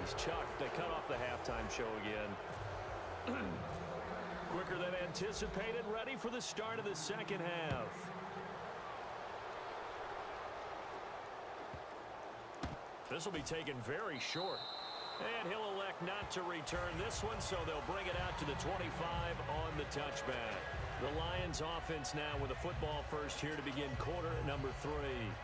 He's chucked. They cut off the halftime show again. Quicker than anticipated, ready for the start of the second half. This will be taken very short. And he'll elect not to return this one, so they'll bring it out to the 25 on the touchback. The Lions offense now with a football first here to begin quarter number 3.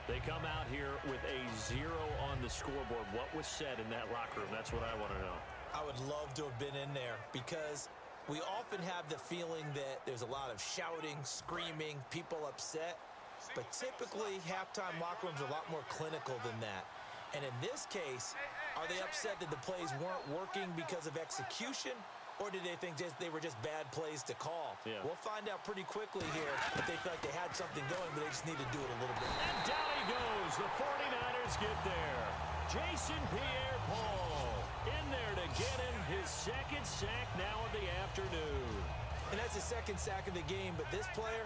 They come out here with a 0 on the scoreboard. What was said in that locker room? That's what I want to know. I would love to have been in there because we often have the feeling that there's a lot of shouting, screaming, people upset. But typically, halftime locker rooms are a lot more clinical than that. And in this case, are they upset that the plays weren't working because of execution, or did they think they were just bad plays to call? Yeah. We'll find out pretty quickly here if they feel like they had something going, but they just need to do it a little bit. And down he goes. The 49ers get there. Jason Pierre-Paul in there to get him his second sack now of the afternoon. And that's the second sack of the game, but this player,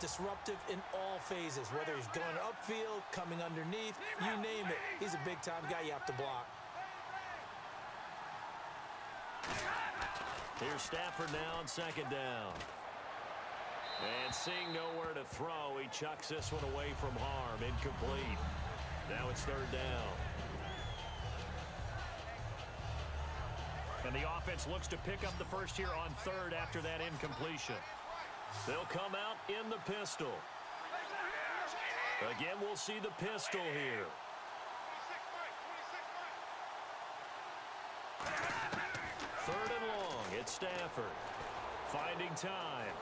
disruptive in all phases, whether he's going upfield, coming underneath, you name it. He's a big-time guy you have to block. Here's Stafford now on second down. And seeing nowhere to throw, he chucks this one away from harm. Incomplete. Now it's third down. And the offense looks to pick up the first here on third after that incompletion. They'll come out in the pistol. Again, we'll see the pistol here. Third and long. It's Stafford. Finding time.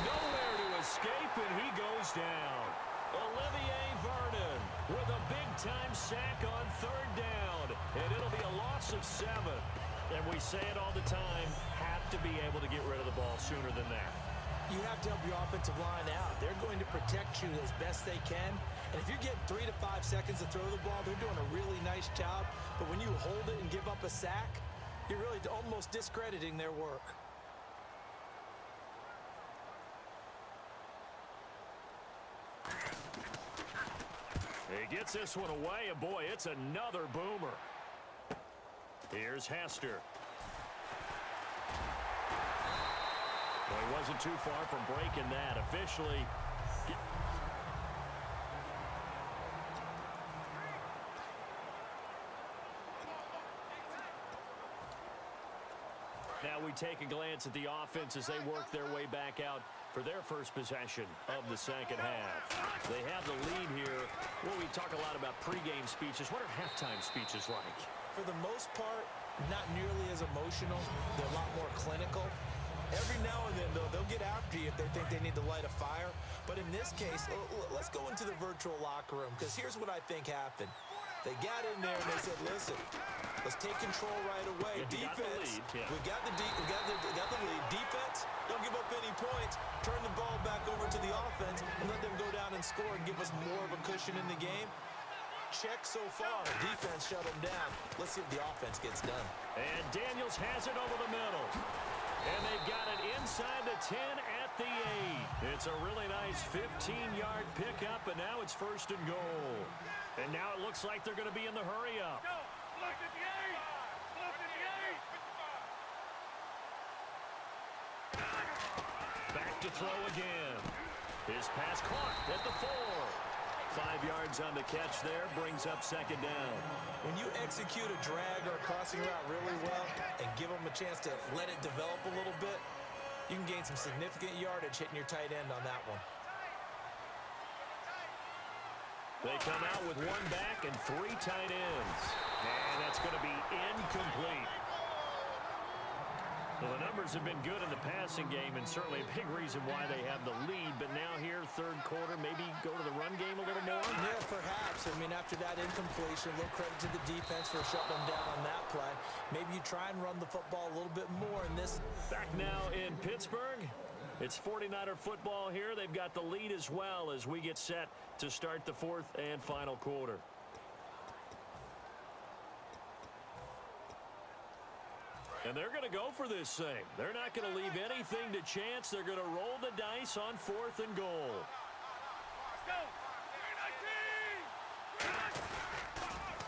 Nowhere to escape, and he goes down. Olivier Vernon with a big-time sack on third down. And it'll be a loss of 7. And we say it all the time, have to be able to get rid of the ball sooner than that. You have to help your offensive line out. They're going to protect you as best they can. And if you're getting 3 to 5 seconds to throw the ball, they're doing a really nice job. But when you hold it and give up a sack, you're really almost discrediting their work. He gets this one away, and boy, it's another boomer. Here's Hester. Well, he wasn't too far from breaking that. Officially, now we take a glance at the offense as they work their way back out for their first possession of the second half. They have the lead here. Well, we talk a lot about pregame speeches. What are halftime speeches like? For the most part, not nearly as emotional. They're a lot more clinical. Every now and then, though, they'll get after you if they think they need to light a fire. But in this case, let's go into the virtual locker room, because here's what I think happened. They got in there and they said, listen, let's take control right away. Yeah, Defense, got the lead. Yeah. we got the lead. Defense, don't give up any points. Turn the ball back over to the offense and let them go down and score and give us more of a cushion in the game. Check so far. Defense shut them down. Let's see if the offense gets done. And Daniels has it over the middle. And they've got it inside the 10 at the 8. It's a really nice 15-yard pickup, and now it's first and goal. And now it looks like they're going to be in the hurry-up. Back to throw again. His pass caught at the 4. 5 yards on the catch there, brings up second down. When you execute a drag or a crossing route really well and give them a chance to let it develop a little bit, you can gain some significant yardage hitting your tight end on that one. They come out with 1 back and 3 tight ends. And that's going to be incomplete. Well, the numbers have been good in the passing game, and certainly a big reason why they have the lead. But now here, third quarter, maybe go to the run game a little more? Yeah, perhaps. I mean, after that incompletion, a little credit to the defense for shutting them down on that play. Maybe you try and run the football a little bit more in this. Back now in Pittsburgh. It's 49er football here. They've got the lead as well as we get set to start the fourth and final quarter. And they're going to go for this thing. They're not going to leave anything to chance. They're going to roll the dice on 4th and goal. Let's go.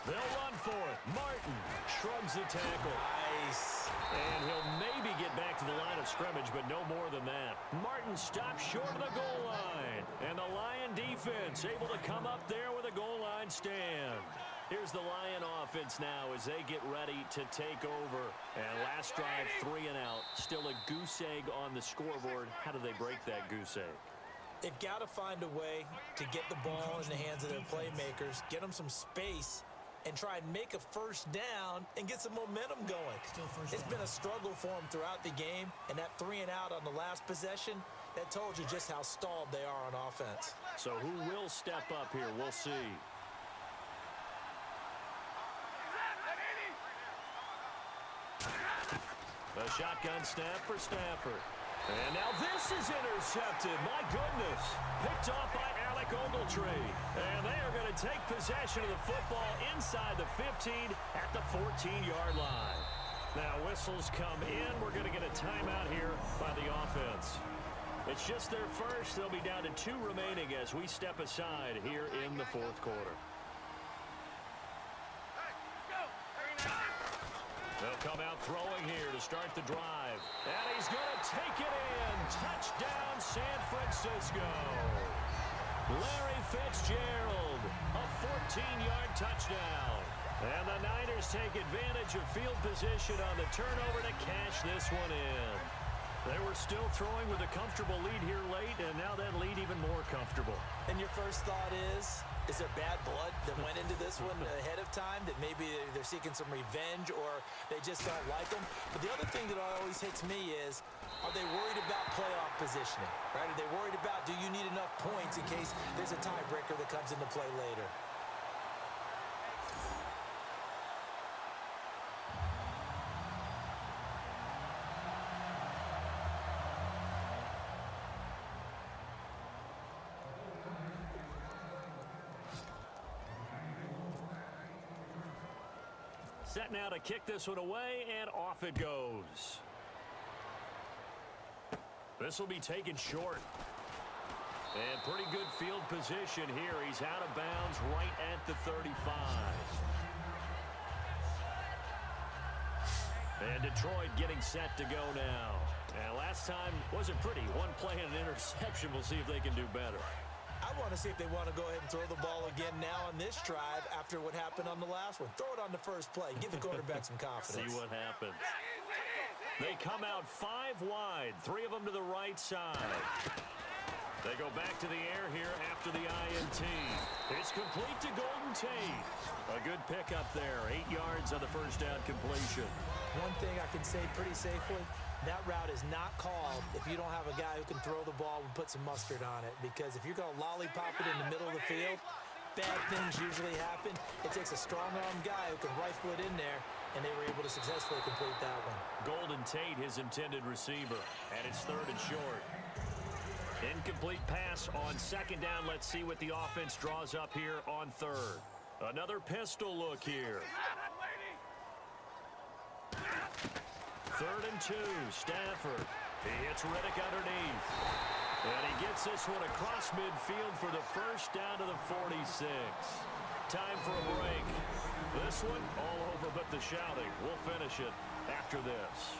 They'll run for it. Martin shrugs the tackle. Nice. And he'll maybe get back to the line of scrimmage, but no more than that. Martin stops short of the goal line. And the Lion defense able to come up there with a goal line stand. Here's the Lion offense now as they get ready to take over. And last drive, 3 and out. Still a goose egg on the scoreboard. How do they break that goose egg? They've got to find a way to get the ball in the hands of their playmakers, get them some space, and try and make a first down and get some momentum going. It's been a struggle for them throughout the game, and that 3 and out on the last possession, that told you just how stalled they are on offense. So who will step up here? We'll see. A shotgun snap for Stafford. And now this is intercepted. My goodness. Picked off by Alec Ogletree. And they are going to take possession of the football inside the 15 at the 14-yard line. Now whistles come in. We're going to get a timeout here by the offense. It's just their first. They'll be down to 2 remaining as we step aside here in the fourth quarter. They'll come out throwing here to start the drive. And he's going to take it in. Touchdown, San Francisco. Larry Fitzgerald, a 14-yard touchdown. And the Niners take advantage of field position on the turnover to cash this one in. They were still throwing with a comfortable lead here late, and now that lead even more comfortable. And your first thought is there bad blood that went into this one ahead of time, that maybe they're seeking some revenge or they just don't like them? But the other thing that always hits me is, are they worried about playoff positioning, right? Are they worried about, do you need enough points in case there's a tiebreaker that comes into play later? Set now to kick this one away, and off it goes. This will be taken short. And pretty good field position here. He's out of bounds right at the 35. And Detroit getting set to go now. And last time wasn't pretty. One play and an interception. We'll see if they can do better. I want to see if they want to go ahead and throw the ball again now on this drive after what happened on the last one. Throw it on the first play. Give the quarterback some confidence. See what happens. They come out 5 wide, 3 of them to the right side. They go back to the air here after the INT. It's complete to Golden Tate. A good pickup there. 8 yards on the first down completion. One thing I can say pretty safely, that route is not called if you don't have a guy who can throw the ball and put some mustard on it. Because if you're going to lollipop it in the middle of the field, bad things usually happen. It takes a strong-armed guy who can rifle it in there, and they were able to successfully complete that one. Golden Tate, his intended receiver, and it's 3rd and short. Incomplete pass on 2nd down. Let's see what the offense draws up here on 3rd. Another pistol look here. 3rd and 2, Stafford. He hits Riddick underneath. And he gets this one across midfield for the first down to the 46. Time for a break. This one all over but the shouting. We'll finish it after this.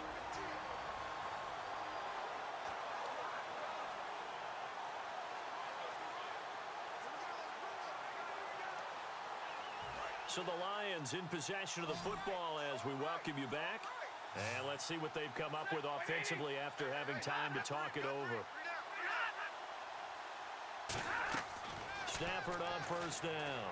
So the Lions in possession of the football as we welcome you back. And let's see what they've come up with offensively after having time to talk it over. Stafford on first down.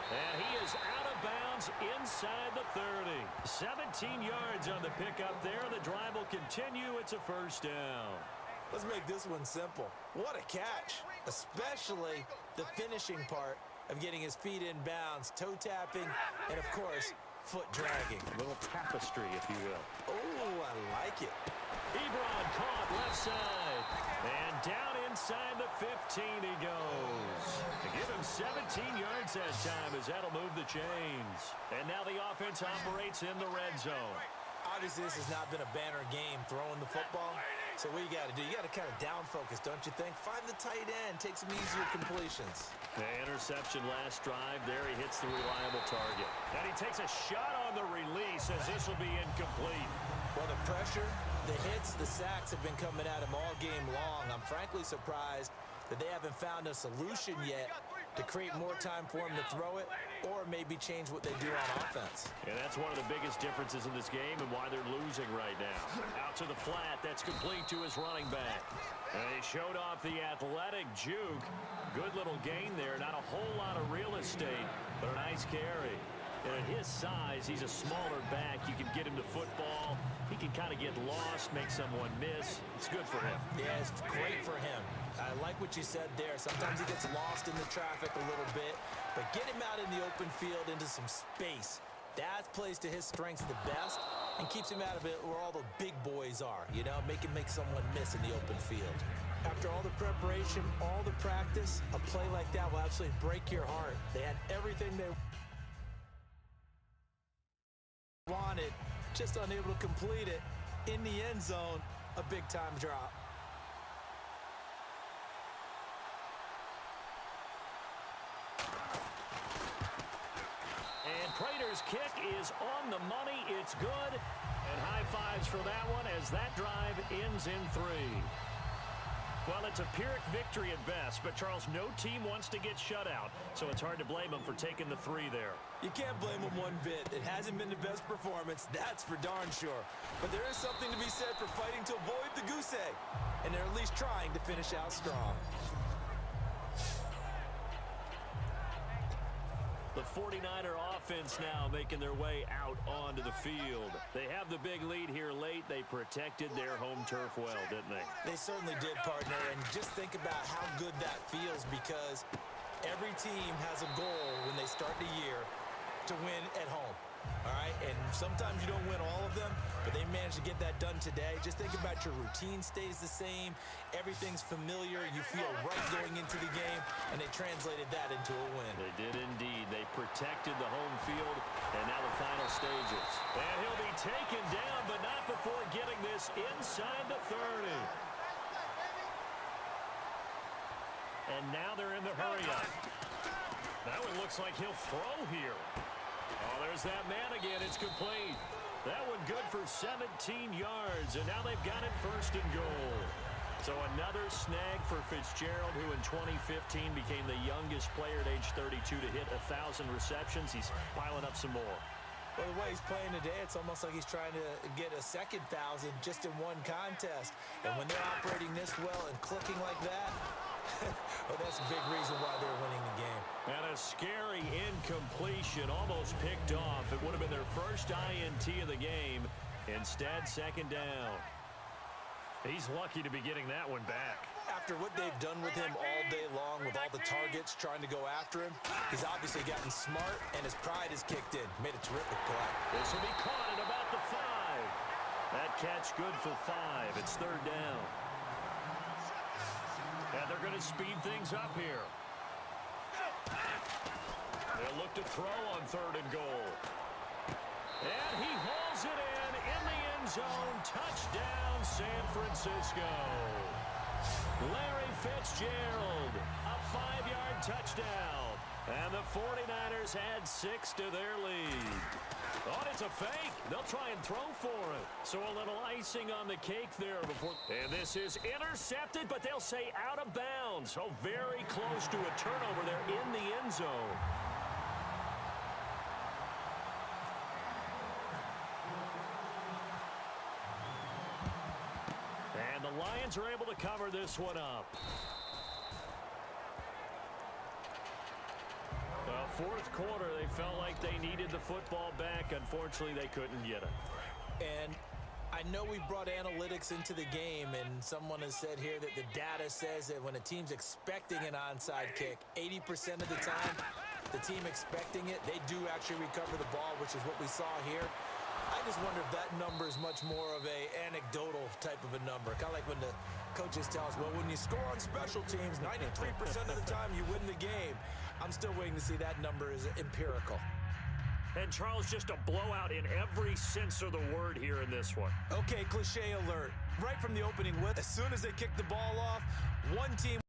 And he is out of bounds inside the 30. 17 yards on the pickup there. The drive will continue. It's a first down. Let's make this one simple. What a catch, especially the finishing part of getting his feet in bounds, toe tapping, and of course, foot dragging. A little tapestry, if you will. Oh, I like it. Ebron caught left side. And down inside the 15 he goes. To give him 17 yards that time as that'll move the chains. And now the offense operates in the red zone. Obviously, this has not been a banner game throwing the football. So what you got to do, you got to kind of down focus, don't you think? Find the tight end, take some easier completions. The interception last drive. There he hits the reliable target. And he takes a shot on the release as this will be incomplete. Well, the pressure, the hits, the sacks have been coming at him all game long. I'm frankly surprised that they haven't found a solution yet to create more time for him to throw it or maybe change what they do on offense. And that's one of the biggest differences in this game and why they're losing right now. Out to the flat. That's complete to his running back. And he showed off the athletic juke. Good little gain there. Not a whole lot of real estate, but a nice carry. And at his size, he's a smaller back. You can get him to football. He can kind of get lost, make someone miss. It's good for him. Yeah, it's great for him. I like what you said there. Sometimes he gets lost in the traffic a little bit, but get him out in the open field into some space. That plays to his strengths the best and keeps him out of it where all the big boys are, you know, make someone miss in the open field. After all the preparation, all the practice, a play like that will absolutely break your heart. They had everything they wanted, just unable to complete it. In the end zone, a big-time drop. And Prater's kick is on the money. It's good. And high fives for that one as that drive ends in 3. Well, it's a Pyrrhic victory at best, but Charles, no team wants to get shut out, so it's hard to blame them for taking the 3 there. You can't blame them one bit. It hasn't been the best performance, that's for darn sure. But there is something to be said for fighting to avoid the goose egg, and they're at least trying to finish out strong. The 49er offense now making their way out onto the field. They have the big lead here late. They protected their home turf well, didn't they? They certainly did, partner, and just think about how good that feels because every team has a goal when they start the year to win at home. All right, and sometimes you don't win all of them, but they managed to get that done today. Just think about your routine stays the same. Everything's familiar. You feel right going into the game, and they translated that into a win. They did indeed. They protected the home field, and now the final stages. And he'll be taken down, but not before getting this inside the 30. And now they're in the hurry-up. Now it looks like he'll throw here. Oh, there's that man again. It's complete. That one good for 17 yards, and now they've got it 1st and goal. So another snag for Fitzgerald, who in 2015 became the youngest player at age 32 to hit 1,000 receptions. He's piling up some more. Well, the way he's playing today, it's almost like he's trying to get a second 1,000 just in one contest. And when they're operating this well and clicking like that, well, that's a big reason why they're winning the game. And a scary incompletion, almost picked off. It would have been their first INT of the game. Instead, 2nd down. He's lucky to be getting that one back. After what they've done with him all day long, with all the targets trying to go after him, he's obviously gotten smart, and his pride has kicked in. Made a terrific play. This will be caught at about the 5. That catch good for 5. It's 3rd down. And they're going to speed things up here. They'll look to throw on 3rd and goal. And he hauls it in the end zone. Touchdown, San Francisco. Larry Fitzgerald, a 5-yard touchdown. And the 49ers add 6 to their lead. Oh, it's a fake. They'll try and throw for it. So a little icing on the cake there before. And this is intercepted, but they'll say out of bounds. So very close to a turnover there in the end zone. And the Lions are able to cover this one up. 4th quarter, they felt like they needed the football back. Unfortunately, they couldn't get it. And I know we brought analytics into the game, and someone has said here that the data says that when a team's expecting an onside kick, 80% of the time, the team expecting it, they do actually recover the ball, which is what we saw here. I just wonder if that number is much more of a anecdotal type of a number. Kind of like when the coaches tell us, well, when you score on special teams, 93% of the time you win the game. I'm still waiting to see that number is empirical. And, Charles, just a blowout in every sense of the word here in this one. Okay, cliche alert. Right from the opening whip, as soon as they kick the ball off, one team